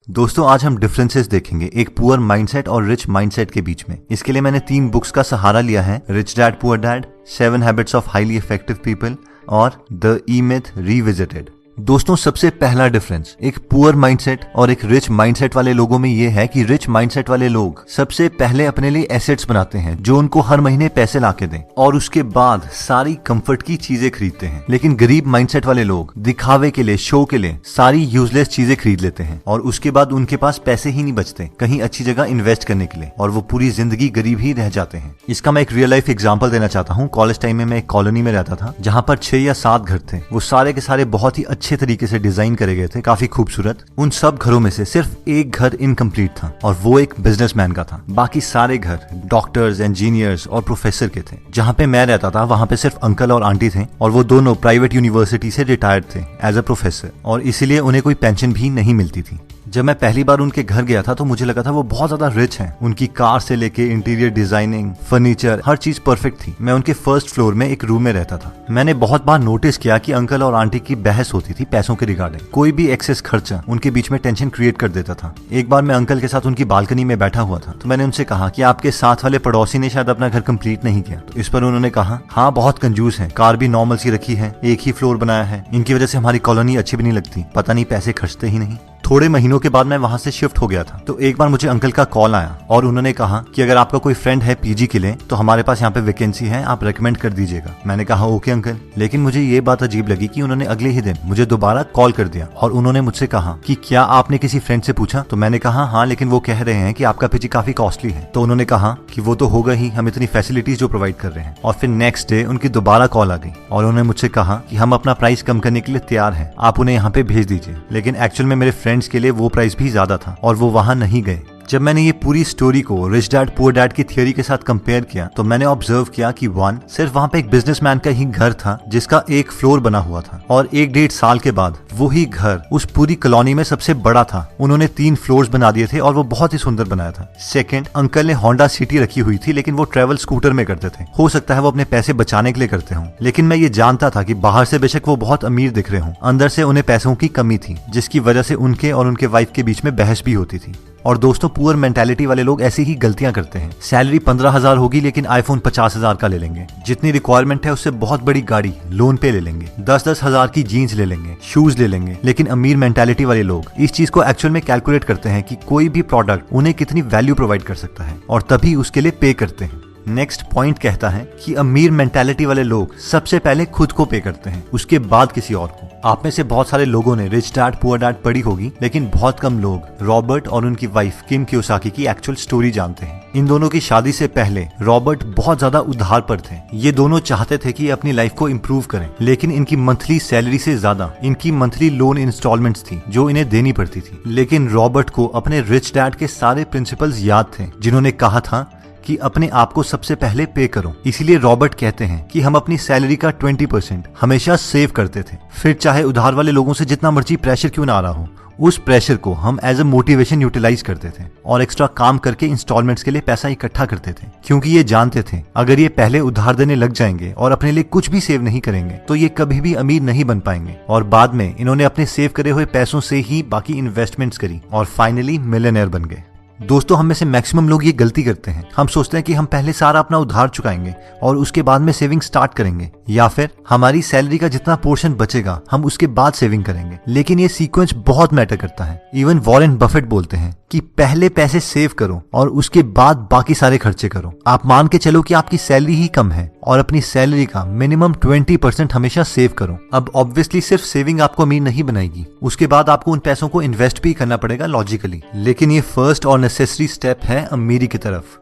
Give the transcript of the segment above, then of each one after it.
दोस्तों आज हम डिफरेंसेस देखेंगे एक पुअर माइंडसेट और रिच माइंडसेट के बीच में। इसके लिए मैंने 3 बुक्स का सहारा लिया है, rich dad poor dad, 7 habits of highly effective people और द ई मिथ रिविजिटेड। दोस्तों सबसे पहला डिफरेंस एक पुअर माइंडसेट और एक रिच माइंडसेट वाले लोगों में ये है कि रिच माइंडसेट वाले लोग सबसे पहले अपने लिए एसेट्स बनाते हैं जो उनको हर महीने पैसे लाके दें और उसके बाद सारी कंफर्ट की चीजें खरीदते हैं। लेकिन गरीब माइंडसेट वाले लोग दिखावे के लिए, शो के लिए सारी यूजलेस चीजें खरीद लेते हैं और उसके बाद उनके पास पैसे ही नहीं बचते कहीं अच्छी जगह इन्वेस्ट करने के लिए और वो पूरी जिंदगी गरीब ही रह जाते हैं। इसका मैं एक रियल लाइफ एग्जाम्पल देना चाहता हूँ। कॉलेज टाइम में मैं एक कॉलोनी में रहता था जहाँ पर 6 या 7 घर थे। वो सारे के सारे बहुत ही अच्छे तरीके से डिजाइन करे गए थे, काफी खूबसूरत। उन सब घरों में से सिर्फ एक घर इनकम्प्लीट था और वो एक बिजनेसमैन का था। बाकी सारे घर डॉक्टर्स, इंजीनियर्स और प्रोफेसर के थे। जहाँ पे मैं रहता था वहाँ पे सिर्फ अंकल और आंटी थे और वो दोनों प्राइवेट यूनिवर्सिटी से रिटायर्ड थे एज अ प्रोफेसर और इसीलिए उन्हें कोई पेंशन भी नहीं मिलती थी। जब मैं पहली बार उनके घर गया था तो मुझे लगा था वो बहुत ज्यादा रिच हैं। उनकी कार से लेके इंटीरियर डिजाइनिंग, फर्नीचर, हर चीज परफेक्ट थी। मैं उनके फर्स्ट फ्लोर में एक रूम में रहता था। मैंने बहुत बार नोटिस किया कि अंकल और आंटी की बहस होती थी पैसों के रिगार्डिंग। कोई भी एक्सेस खर्चा उनके बीच में टेंशन क्रिएट कर देता था। एक बार मैं अंकल के साथ उनकी बालकनी में बैठा हुआ था तो मैंने उनसे कहा कि आपके साथ वाले पड़ोसी ने शायद अपना घर कंप्लीट नहीं किया। तो इस पर उन्होंने कहा, हाँ बहुत कंजूस है, कार भी नॉर्मल सी रखी है, एक ही फ्लोर बनाया है, इनकी वजह से हमारी कॉलोनी अच्छी भी नहीं लगती, पता नहीं पैसे खर्चते ही नहीं। थोड़े महीनों के बाद मैं वहां से शिफ्ट हो गया था तो एक बार मुझे अंकल का कॉल आया और उन्होंने कहा कि अगर आपका कोई फ्रेंड है पीजी के लिए तो हमारे पास यहाँ पे वैकेंसी है, आप रेकमेंड कर दीजिएगा। मैंने कहा ओके अंकल। लेकिन मुझे ये बात अजीब लगी कि उन्होंने अगले ही दिन मुझे दोबारा कॉल कर दिया और उन्होंने मुझसे कहा कि क्या आपने किसी फ्रेंड से पूछा? तो मैंने कहा हाँ, लेकिन वो कह रहे हैं कि आपका पीजी काफी कॉस्टली है। तो उन्होंने कहा कि वो तो होगा ही, हम इतनी फैसिलिटीज जो प्रोवाइड कर रहे हैं। और फिर नेक्स्ट डे उनकी दोबारा कॉल आ गई और उन्होंने मुझसे कहा कि हम अपना प्राइस कम करने के लिए तैयार है, आप उन्हें यहाँ पे भेज दीजिए। लेकिन एक्चुअल में मेरे फ्रेंड्स के लिए वो प्राइस भी ज्यादा था और वो वहां नहीं गए। जब मैंने ये पूरी स्टोरी को रिच डैड पुअर डैड की थियोरी के साथ कंपेयर किया तो मैंने ऑब्जर्व किया कि 1 सिर्फ वहां पे एक बिजनेसमैन का ही घर था जिसका एक फ्लोर बना हुआ था और 1-1.5 साल के बाद वो ही घर उस पूरी कॉलोनी में सबसे बड़ा था। उन्होंने 3 फ्लोर्स बना दिए थे और वो बहुत ही सुंदर बनाया था। सेकंड, अंकल ने होंडा सिटी रखी हुई थी लेकिन वो ट्रेवल स्कूटर में करते थे। हो सकता है वो अपने पैसे बचाने के लिए करते हों, लेकिन मैं ये जानता था कि बाहर से बेशक वो बहुत अमीर दिख रहे हों, अंदर से उन्हें पैसों की कमी थी जिसकी वजह से उनके और उनके वाइफ के बीच में बहस भी होती थी। और दोस्तों पुअर मेंटालिटी वाले लोग ऐसी ही गलतियां करते हैं। सैलरी 15,000 होगी लेकिन आईफोन 50,000 का ले लेंगे। जितनी रिक्वायरमेंट है उससे बहुत बड़ी गाड़ी लोन पे ले लेंगे। 10-10 हजार की जीन्स ले लेंगे, शूज ले लेंगे। लेकिन अमीर मेंटालिटी वाले लोग इस चीज को एक्चुअल में कैलकुलेट करते हैं कि कोई भी प्रोडक्ट उन्हें कितनी वैल्यू प्रोवाइड कर सकता है और तभी उसके लिए पे करते हैं। नेक्स्ट पॉइंट कहता है कि अमीर मेंटालिटी वाले लोग सबसे पहले खुद को पे करते हैं, उसके बाद किसी और को। आप में से बहुत सारे लोगों ने रिच डैड पुअर डैड पढ़ी होगी लेकिन बहुत कम लोग रॉबर्ट और उनकी वाइफ किम कियोसाकी की एक्चुअल स्टोरी जानते हैं। इन दोनों की शादी से पहले रॉबर्ट बहुत ज्यादा उधार पर थे। ये दोनों चाहते थे कि अपनी लाइफ को इम्प्रूव करें लेकिन इनकी मंथली सैलरी से ज्यादा इनकी मंथली लोन इंस्टॉलमेंट्स थी जो इन्हें देनी पड़ती थी। लेकिन रॉबर्ट को अपने रिच डैड के सारे प्रिंसिपल्स याद थे जिन्होंने कहा था कि अपने आप को सबसे पहले पे करो। इसीलिए रॉबर्ट कहते हैं कि हम अपनी सैलरी का 20% हमेशा सेव करते थे। फिर चाहे उधार वाले लोगों से जितना मर्जी प्रेशर क्यों ना आ रहा हो, उस प्रेशर को हम एज अ मोटिवेशन यूटिलाइज करते थे और एक्स्ट्रा काम करके इंस्टॉलमेंट्स के लिए पैसा इकट्ठा करते थे, क्योंकि ये जानते थे अगर ये पहले उधार देने लग जाएंगे और अपने लिए कुछ भी सेव नहीं करेंगे तो ये कभी भी अमीर नहीं बन पाएंगे। और बाद में इन्होंने अपने सेव करे हुए पैसों से ही बाकी इन्वेस्टमेंट्स करी और फाइनली मिलियनेयर बन गए। दोस्तों हम में से मैक्सिमम लोग ये गलती करते हैं। हम सोचते हैं कि हम पहले सारा अपना उधार चुकाएंगे और उसके बाद में सेविंग स्टार्ट करेंगे, या फिर हमारी सैलरी का जितना पोर्शन बचेगा हम उसके बाद सेविंग करेंगे। लेकिन ये सीक्वेंस बहुत मैटर करता है। इवन वॉरेन बफेट बोलते हैं कि पहले पैसे सेव करो और उसके बाद बाकी सारे खर्चे करो। आप मान के चलो कि आपकी सैलरी ही कम है और अपनी सैलरी का मिनिमम 20% हमेशा सेव करो। अब ऑब्वियसली सिर्फ सेविंग आपको अमीर नहीं बनाएगी, उसके बाद आपको उन पैसों को इन्वेस्ट भी करना पड़ेगा लॉजिकली, लेकिन ये फर्स्ट और नेसेसरी स्टेप है अमीरी की तरफ।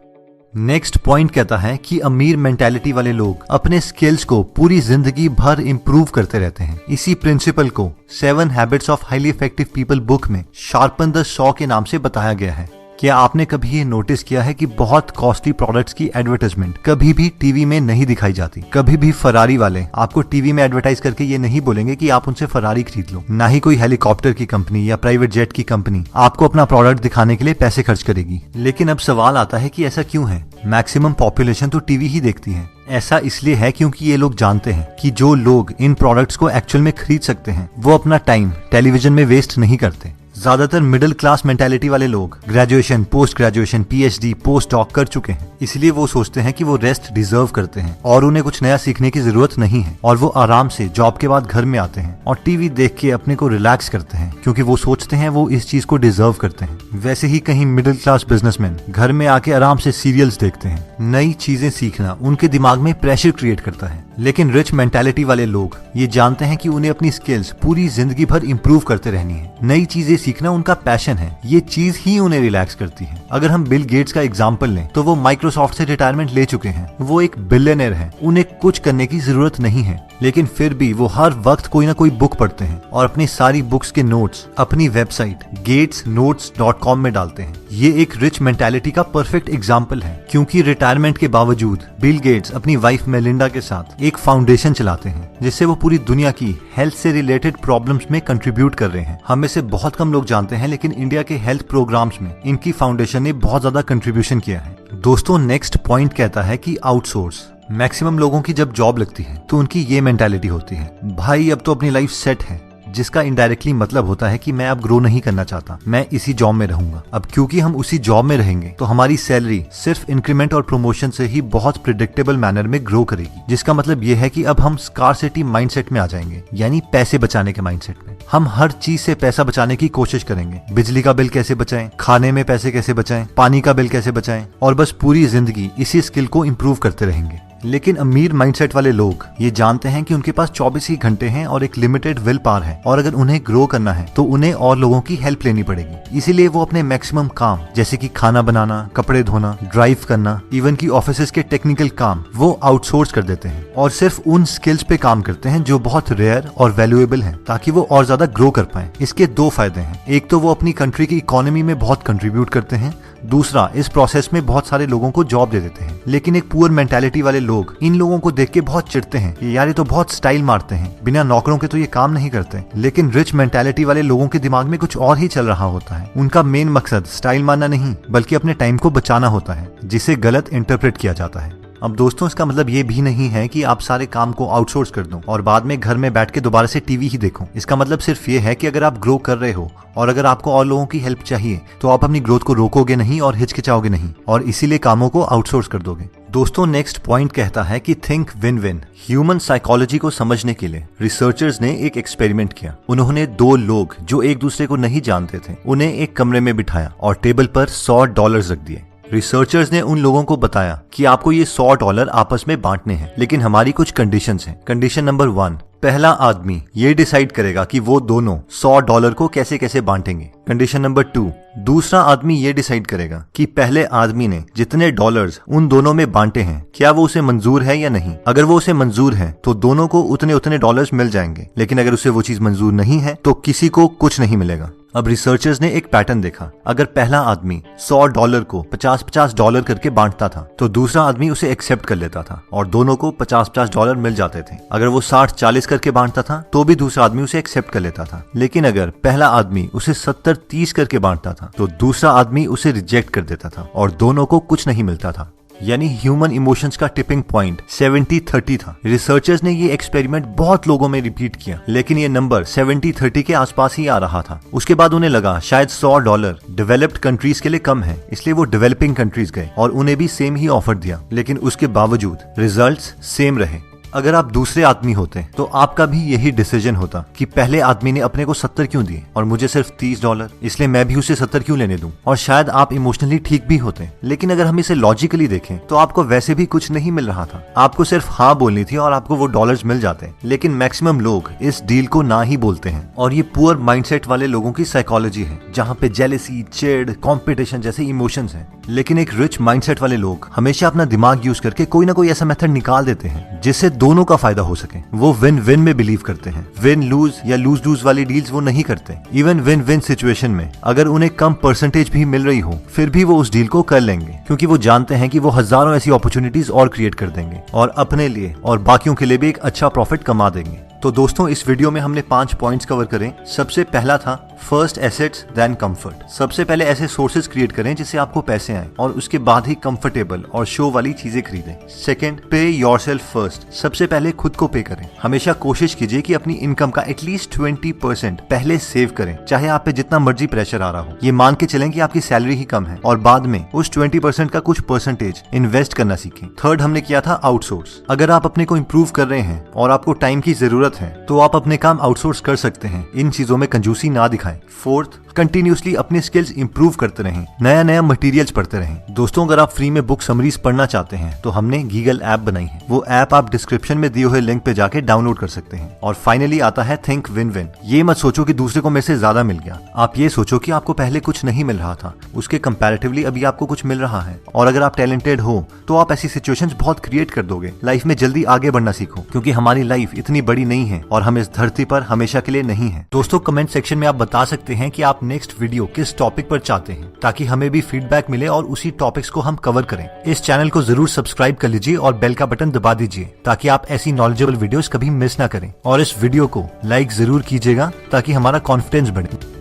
नेक्स्ट पॉइंट कहता है कि अमीर मेंटालिटी वाले लोग अपने स्किल्स को पूरी जिंदगी भर इंप्रूव करते रहते हैं। इसी प्रिंसिपल को 7 habits of highly effective people book में शार्पन द सॉ के नाम से बताया गया है। क्या आपने कभी ये नोटिस किया है कि बहुत कॉस्टली प्रोडक्ट्स की एडवर्टाइजमेंट कभी भी टीवी में नहीं दिखाई जाती? कभी भी फरारी वाले आपको टीवी में एडवर्टाइज करके ये नहीं बोलेंगे कि आप उनसे फरारी खरीद लो। ना ही कोई हेलीकॉप्टर की कंपनी या प्राइवेट जेट की कंपनी आपको अपना प्रोडक्ट दिखाने के लिए पैसे खर्च करेगी। लेकिन अब सवाल आता है कि ऐसा क्यों है? मैक्सिमम पॉपुलेशन तो टीवी ही देखती है। ऐसा इसलिए है क्योंकि ये लोग जानते हैं कि जो लोग इन प्रोडक्ट्स को एक्चुअल में खरीद सकते हैं वो अपना टाइम टेलीविजन में वेस्ट नहीं करते। ज्यादातर मिडिल क्लास मेंटालिटी वाले लोग graduation, post graduation, PhD, post doc कर चुके हैं, इसलिए वो सोचते हैं कि वो रेस्ट डिजर्व करते हैं और उन्हें कुछ नया सीखने की जरूरत नहीं है, और वो आराम से जॉब के बाद घर में आते हैं और टीवी देख के अपने को रिलैक्स करते हैं, क्योंकि वो सोचते हैं वो इस चीज को डिजर्व करते हैं। वैसे ही कहीं मिडिल क्लास बिजनेसमैन घर में आके आराम से सीरियल्स देखते हैं। नई चीजें सीखना उनके दिमाग में प्रेशर क्रिएट करता है। लेकिन रिच मेंटालिटी वाले लोग ये जानते हैं कि उन्हें अपनी स्किल्स पूरी जिंदगी भर इंप्रूव करते रहनी है। नई चीजें सीखना उनका पैशन है, ये चीज ही उन्हें रिलैक्स करती है। अगर हम बिल गेट्स का एग्जांपल लें तो वो माइक्रोसॉफ्ट से रिटायरमेंट ले चुके हैं, वो एक बिलियनर है, उन्हें कुछ करने की जरूरत नहीं है, लेकिन फिर भी वो हर वक्त कोई ना कोई बुक पढ़ते हैं और अपनी सारी बुक्स के नोट्स अपनी वेबसाइट gatesnotes.com में डालते हैं। ये एक रिच मेंटालिटी का परफेक्ट एग्जाम्पल है, क्योंकि रिटायरमेंट के बावजूद बिल गेट्स अपनी वाइफ मेलिंडा के साथ एक फाउंडेशन चलाते हैं, जिससे वो पूरी दुनिया की हेल्थ से रिलेटेड प्रॉब्लम्स में कंट्रीब्यूट कर रहे हैं। हम में से बहुत कम लोग जानते हैं, लेकिन इंडिया के हेल्थ प्रोग्राम्स में इनकी फाउंडेशन ने बहुत ज्यादा कंट्रीब्यूशन किया है। दोस्तों, नेक्स्ट पॉइंट कहता है कि आउटसोर्स। मैक्सिमम लोगों की जब जॉब लगती है तो उनकी ये मेंटालिटी होती है, भाई अब तो अपनी लाइफ सेट है, जिसका इनडायरेक्टली मतलब होता है कि मैं अब ग्रो नहीं करना चाहता, मैं इसी जॉब में रहूंगा। अब क्योंकि हम उसी जॉब में रहेंगे तो हमारी सैलरी सिर्फ इंक्रीमेंट और प्रमोशन से ही बहुत प्रिडिक्टेबल मैनर में ग्रो करेगी, जिसका मतलब ये है कि अब हम स्कार्सिटी माइंडसेट में आ जाएंगे, यानी पैसे बचाने के माइंडसेट में। हम हर चीज से पैसा बचाने की कोशिश करेंगे। बिजली का बिल कैसे बचाएं, खाने में पैसे कैसे बचाएं, पानी का बिल कैसे बचाएं, और बस पूरी जिंदगी इसी स्किल को इम्प्रूव करते रहेंगे। लेकिन अमीर माइंडसेट वाले लोग ये जानते हैं कि उनके पास 24 ही घंटे हैं और एक लिमिटेड विल पावर है, और अगर उन्हें ग्रो करना है तो उन्हें और लोगों की हेल्प लेनी पड़ेगी। इसीलिए वो अपने मैक्सिमम काम, जैसे कि खाना बनाना, कपड़े धोना, ड्राइव करना, इवन की ऑफिस के टेक्निकल काम, वो आउटसोर्स कर देते हैं और सिर्फ उन स्किल्स पे काम करते हैं जो बहुत रेयर और वैल्यूएबल हैं, ताकि वो और ज्यादा ग्रो कर पाए। इसके दो फायदे हैं, एक तो वो अपनी कंट्री की इकोनॉमी में बहुत कंट्रीब्यूट करते हैं, दूसरा इस प्रोसेस में बहुत सारे लोगों को जॉब दे देते हैं। लेकिन एक पुअर मेंटालिटी वाले लोग इन लोगों को देख के बहुत चिढ़ते हैं, यार ये तो बहुत स्टाइल मारते हैं, बिना नौकरों के तो ये काम नहीं करते। लेकिन रिच मेंटालिटी वाले लोगों के दिमाग में कुछ और ही चल रहा होता है। उनका मेन मकसद स्टाइल मारना नहीं, बल्कि अपने टाइम को बचाना होता है, जिसे गलत इंटरप्रेट किया जाता है। अब दोस्तों, इसका मतलब ये भी नहीं है कि आप सारे काम को आउटसोर्स कर दो और बाद में घर में बैठ के दोबारा से टीवी ही देखो। इसका मतलब सिर्फ ये है कि अगर आप ग्रो कर रहे हो और अगर आपको और लोगों की हेल्प चाहिए तो आप अपनी ग्रोथ को रोकोगे नहीं और हिचकिचाओगे नहीं, और इसीलिए कामों को आउटसोर्स कर दोगे। दोस्तों, नेक्स्ट पॉइंट कहता है कि think win win. Human psychology को समझने के लिए रिसर्चर्स ने एक एक्सपेरिमेंट किया। उन्होंने दो लोग जो एक दूसरे को नहीं जानते थे, उन्हें एक कमरे में बिठाया और टेबल पर $100 रख दिए। रिसर्चर्स ने उन लोगों को बताया कि आपको ये $100 आपस में बांटने हैं, लेकिन हमारी कुछ कंडीशंस हैं। कंडीशन नंबर 1, पहला आदमी ये डिसाइड करेगा कि वो दोनों $100 को कैसे कैसे बांटेंगे। कंडीशन नंबर 2, दूसरा आदमी ये डिसाइड करेगा कि पहले आदमी ने जितने डॉलर्स उन दोनों में बांटे हैं, क्या वो उसे मंजूर है या नहीं। अगर वो उसे मंजूर है तो दोनों को उतने उतने डॉलर्स मिल जाएंगे, लेकिन अगर उसे वो चीज मंजूर नहीं है तो किसी को कुछ नहीं मिलेगा। अब रिसर्चर्स ने एक पैटर्न देखा। अगर पहला आदमी $100 को $50 करके बांटता था तो दूसरा आदमी उसे एक्सेप्ट कर लेता था और दोनों को $50 मिल जाते थे। अगर वो 60-40 करके बांटता था तो भी दूसरा आदमी उसे एक्सेप्ट कर लेता था। लेकिन अगर पहला आदमी उसे 70-30 करके बांटता था तो दूसरा आदमी उसे रिजेक्ट कर देता था और दोनों को कुछ नहीं मिलता था। यानी ह्यूमन इमोशंस का टिपिंग पॉइंट 70-30 था। रिसर्चर्स ने ये एक्सपेरिमेंट बहुत लोगों में रिपीट किया, लेकिन ये नंबर 70-30 के आसपास ही आ रहा था। उसके बाद उन्हें लगा शायद $100 डेवलप्ड कंट्रीज के लिए कम है, इसलिए वो डेवलपिंग कंट्रीज गए और उन्हें भी सेम ही ऑफर दिया, लेकिन उसके बावजूद रिजल्ट्स सेम रहे। अगर आप दूसरे आदमी होते तो आपका भी यही डिसीजन होता कि पहले आदमी ने अपने को 70 क्यों दिए और मुझे सिर्फ $30, इसलिए मैं भी उसे 70 क्यों लेने दूं। और शायद आप इमोशनली ठीक भी होते, लेकिन अगर हम इसे लॉजिकली देखें तो आपको वैसे भी कुछ नहीं मिल रहा था। आपको सिर्फ हाँ बोलनी थी और आपको वो डॉलर्स मिल जाते। लेकिन मैक्सिमम लोग इस डील को ना ही बोलते हैं, और ये पुअर माइंडसेट वाले लोगों की साइकोलॉजी है, जहाँ पे जेलेसी, चिढ़, कॉम्पिटिशन जैसे इमोशंस हैं। लेकिन एक रिच माइंडसेट वाले लोग हमेशा अपना दिमाग यूज करके कोई ना कोई ऐसा मेथड निकाल देते हैं जिससे दोनों का फायदा हो सके। वो विन विन में बिलीव करते हैं। विन लूज या लूज लूज वाली डील्स वो नहीं करते। इवन विन विन सिचुएशन में अगर उन्हें कम परसेंटेज भी मिल रही हो, फिर भी वो उस डील को कर लेंगे, क्योंकि वो जानते हैं कि वो हजारों ऐसी अपॉर्चुनिटीज और क्रिएट कर देंगे और अपने लिए और बाकियों के लिए भी एक अच्छा प्रॉफिट कमा देंगे। तो दोस्तों इस वीडियो में हमने 5 पॉइंट्स कवर करें। सबसे पहला था फर्स्ट एसेट्स देन कंफर्ट। सबसे पहले ऐसे सोर्सेज क्रिएट करें जिससे आपको पैसे आए और उसके बाद ही कंफर्टेबल और शो वाली चीजें खरीदें। सेकंड, पे योरसेल्फ फर्स्ट। सबसे पहले खुद को पे करें। हमेशा कोशिश कीजिए कि अपनी इनकम का एटलीस्ट 20% पहले सेव करें, चाहे आप पे जितना मर्जी प्रेशर आ रहा हो। ये मान के चलें कि आपकी सैलरी ही कम है और बाद में उस 20% का कुछ परसेंटेज इन्वेस्ट करना सीखें। थर्ड हमने किया था आउटसोर्स। अगर आप अपने को इम्प्रूव कर रहे हैं और आपको टाइम की जरूरत है तो आप अपने काम आउटसोर्स कर सकते हैं। इन चीजों में कंजूसी ना दिखाएं। फोर्थ, कंटिन्यूसली अपने स्किल्स इंप्रूव करते रहें, नया नया मटेरियल्स पढ़ते रहें। दोस्तों अगर आप फ्री में बुक समरीज पढ़ना चाहते हैं तो हमने गीगल ऐप बनाई है। वो ऐप आप डिस्क्रिप्शन में दिए हुए लिंक पे जाके डाउनलोड कर सकते हैं। और फाइनली आता है थिंक विन विन। ये मत सोचो कि दूसरे को मेरे से ज्यादा मिल गया, आप ये सोचो कि आपको पहले कुछ नहीं मिल रहा था, उसके कंपैरेटिवली अभी आपको कुछ मिल रहा है। और अगर आप टैलेंटेड हो तो आप ऐसी सिचुएशंस बहुत क्रिएट कर दोगे। लाइफ में जल्दी आगे बढ़ना सीखो, क्योंकि हमारी लाइफ इतनी बड़ी नहीं है और हम इस धरती पर हमेशा के लिए नहीं है। दोस्तों कमेंट सेक्शन में आप बता सकते हैं कि आप नेक्स्ट वीडियो किस टॉपिक पर चाहते हैं, ताकि हमें भी फीडबैक मिले और उसी टॉपिक्स को हम कवर करें। इस चैनल को जरूर सब्सक्राइब कर लीजिए और बेल का बटन दबा दीजिए ताकि आप ऐसी नॉलेजेबल वीडियोस कभी मिस ना करें। और इस वीडियो को लाइक जरूर कीजिएगा ताकि हमारा कॉन्फिडेंस बढ़े।